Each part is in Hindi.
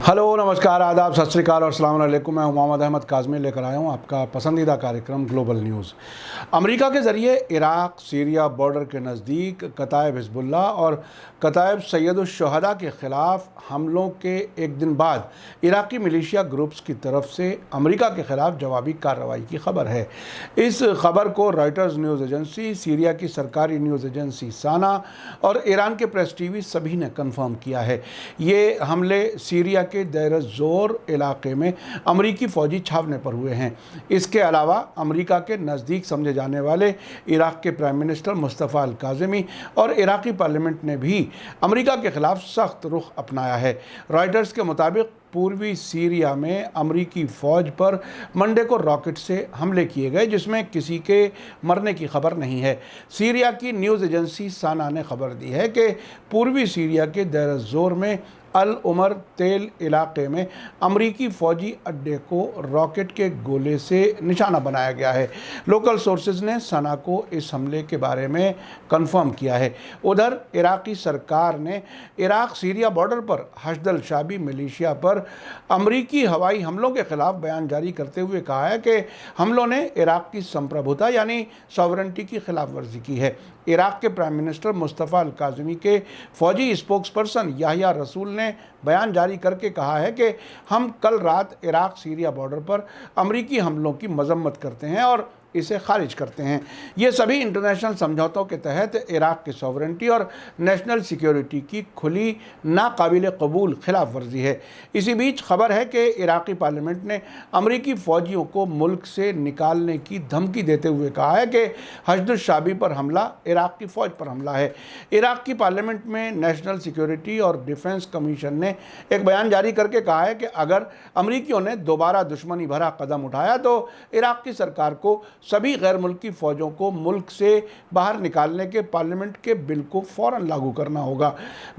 हेलो, नमस्कार, आदाब, सत श्री अकाल और अस्सलाम वालेकुम। मैं मोहम्मद अहमद काज़मी लेकर आया हूँ आपका पसंदीदा कार्यक्रम ग्लोबल न्यूज़। अमेरिका के ज़रिए इराक़ सीरिया बॉर्डर के नज़दीक कताइब हिज़्बुल्लाह और कताइब सैयदुश-शुहदा के ख़िलाफ़ हमलों के एक दिन बाद इराक़ी मिलिशिया ग्रुप्स की तरफ से अमेरिका के ख़िलाफ़ जवाबी कार्रवाई की खबर है। इस खबर को रॉयटर्स न्यूज़ एजेंसी, सीरिया की सरकारी न्यूज़ एजेंसी साना और ईरान के प्रेस टीवी सभी ने कन्फर्म किया है। ये हमले सीरिया के देर ज़ोर इलाके में अमरीकी फ़ौजी छावने पर हुए हैं। इसके अलावा अमेरिका के नज़दीक समझे जाने वाले इराक़ के प्राइम मिनिस्टर मुस्तफ़ा अल काज़िमी और इराक़ी पार्लियामेंट ने भी अमेरिका के ख़िलाफ़ सख्त रुख अपनाया है। रॉयटर्स के मुताबिक पूर्वी सीरिया में अमरीकी फ़ौज पर मंडे को रॉकेट से हमले किए गए, जिसमें किसी के मरने की खबर नहीं है। सीरिया की न्यूज़ एजेंसी साना ने खबर दी है कि पूर्वी सीरिया के देर ज़ोर में अल उमर तेल इलाके में अमरीकी फ़ौजी अड्डे को रॉकेट के गोले से निशाना बनाया गया है। लोकल सोर्सेज ने सना को इस हमले के बारे में कंफर्म किया है। उधर इराक़ी सरकार ने इराक़ सीरिया बॉर्डर पर हश्द-अल शाबी मिलिशिया पर अमरीकी हवाई हमलों के ख़िलाफ़ बयान जारी करते हुए कहा है कि हमलों ने इराक़ की संप्रभुता यानी सॉवरेंटी की खिलाफ वर्जी की है। इराक़ के प्राइम मिनिस्टर मुस्तफ़ा अल काज़िमी के फ़ौजी स्पोक्सपर्सन याहिया रसूल ने बयान जारी करके कहा है कि हम कल रात इराक़ सीरिया बॉर्डर पर अमरीकी हमलों की मजम्मत करते हैं और इसे खारिज करते हैं। ये सभी इंटरनेशनल समझौतों के तहत इराक़ की सॉवरेंटी और नेशनल सिक्योरिटी की खुली नाकाबिल कबूल खिलाफ वर्जी है। इसी बीच खबर है कि इराक़ी पार्लियामेंट ने अमरीकी फ़ौजियों को मुल्क से निकालने की धमकी देते हुए कहा है कि हश्द-उश-शाबी पर हमला इराक़ की फ़ौज पर हमला है। इराक़ की पार्लियामेंट में नेशनल सिक्योरिटी और डिफेंस कमीशन ने एक बयान जारी करके कहा है कि अगर अमरीकियों ने दोबारा दुश्मनी भरा कदम उठाया तो इराक़ की सरकार को सभी गैर मुल्की फ़ौजों को मुल्क से बाहर निकालने के पार्लियामेंट के बिल को फ़ौरन लागू करना होगा।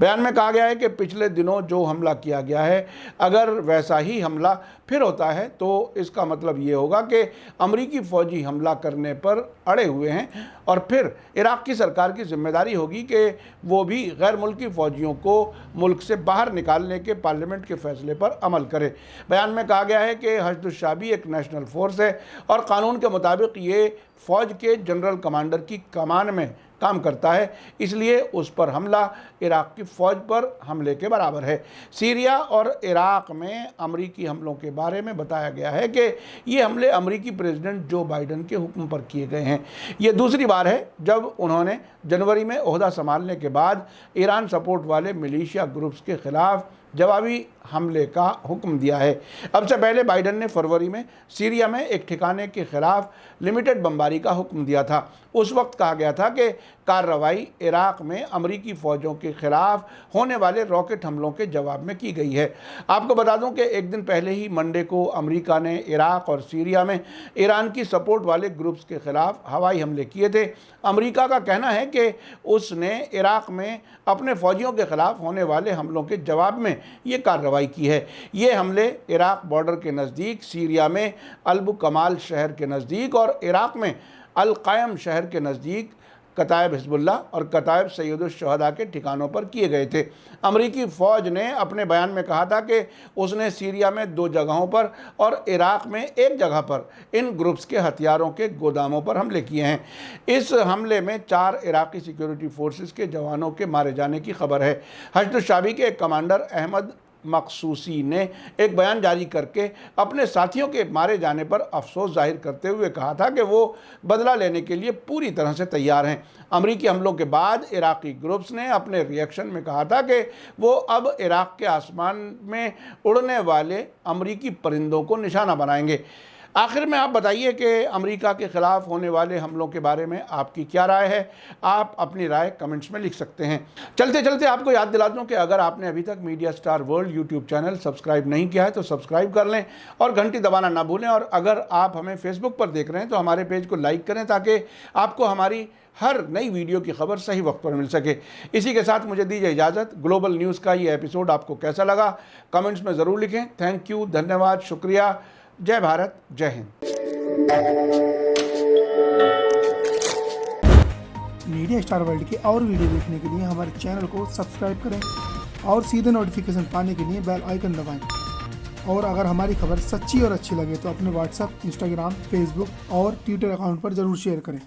बयान में कहा गया है कि पिछले दिनों जो हमला किया गया है, अगर वैसा ही हमला फिर होता है तो इसका मतलब ये होगा कि अमरीकी फ़ौजी हमला करने पर अड़े हुए हैं और फिर इराक़ की सरकार की जिम्मेदारी होगी कि वो भी गैर मुल्की फ़ौजियों को मुल्क से बाहर निकालने के पार्लियामेंट के फ़ैसले पर अमल करे। बयान में कहा गया है कि हश्द-उश-शाबी एक नेशनल फोर्स है और कानून के मुताबिक ये फ़ौज के जनरल कमांडर की कमान में काम करता है, इसलिए उस पर हमला इराक़ की फ़ौज पर हमले के बराबर है। सीरिया और इराक़ में अमरीकी हमलों के बारे में बताया गया है कि ये हमले अमरीकी प्रेसिडेंट जो बाइडन के हुक्म पर किए गए हैं। ये दूसरी बार है जब उन्होंने जनवरी में ओहदा संभालने के बाद ईरान सपोर्ट वाले मिलिशिया ग्रुप्स के ख़िलाफ़ जवाबी हमले का हुक्म दिया है। अब से पहले बाइडन ने फरवरी में सीरिया में एक ठिकाने के ख़िलाफ़ लिमिटेड बमबारी का हुक्म दिया था। उस वक्त कहा गया था कि कार्रवाई इराक़ में अमरीकी फ़ौजों के ख़िलाफ़ होने वाले रॉकेट हमलों के जवाब में की गई है। आपको बता दूं कि एक दिन पहले ही मंडे को अमेरिका ने इराक़ और सीरिया में ईरान की सपोर्ट वाले ग्रुप्स के ख़िलाफ़ हवाई हमले किए थे। अमेरिका का कहना है कि उसने इराक़ में अपने फ़ौजियों के ख़िलाफ़ होने वाले हमलों के जवाब में ये कार्रवाई की है। ये हमले इराक़ बॉर्डर के नज़दीक, सीरिया में अल-बुकमाल शहर के नज़दीक और इराक़ में अल-क़ायम शहर के नज़दीक कताइब हिज़्बुल्लाह और कताइब सैयदुश-शुहदा के ठिकानों पर किए गए थे। अमरीकी फ़ौज ने अपने बयान में कहा था कि उसने सीरिया में 2 जगहों पर और इराक़ में 1 जगह पर इन ग्रुप्स के हथियारों के गोदामों पर हमले किए हैं। इस हमले में 4 इराक़ी सिक्योरिटी फोर्सेस के जवानों के मारे जाने की खबर है। हश्द-उश-शाबी के एक कमांडर अहमद मकसूसी ने एक बयान जारी करके अपने साथियों के मारे जाने पर अफसोस जाहिर करते हुए कहा था कि वो बदला लेने के लिए पूरी तरह से तैयार हैं। अमरीकी हमलों के बाद इराक़ी ग्रुप्स ने अपने रिएक्शन में कहा था कि वो अब इराक़ के आसमान में उड़ने वाले अमरीकी परिंदों को निशाना बनाएंगे। आखिर में आप बताइए कि अमेरिका के ख़िलाफ़ होने वाले हमलों के बारे में आपकी क्या राय है। आप अपनी राय कमेंट्स में लिख सकते हैं। चलते चलते आपको याद दिला दूं कि अगर आपने अभी तक media star world YouTube channel subscribe नहीं किया है तो सब्सक्राइब कर लें और घंटी दबाना ना भूलें। और अगर आप हमें फेसबुक पर देख रहे हैं तो हमारे पेज को लाइक करें ताकि आपको हमारी हर नई वीडियो की खबर सही वक्त पर मिल सके। इसी के साथ मुझे दीजिए इजाज़त। ग्लोबल न्यूज़ का ये एपिसोड आपको कैसा लगा कमेंट्स में ज़रूर लिखें। थैंक यू, धन्यवाद, शुक्रिया। जय भारत, जय हिंद। मीडिया स्टार वर्ल्ड के और वीडियो देखने के लिए हमारे चैनल को सब्सक्राइब करें और सीधे नोटिफिकेशन पाने के लिए बेल आइकन दबाएं। और अगर हमारी खबर सच्ची और अच्छी लगे तो अपने व्हाट्सएप, इंस्टाग्राम, फेसबुक और ट्विटर अकाउंट पर ज़रूर शेयर करें।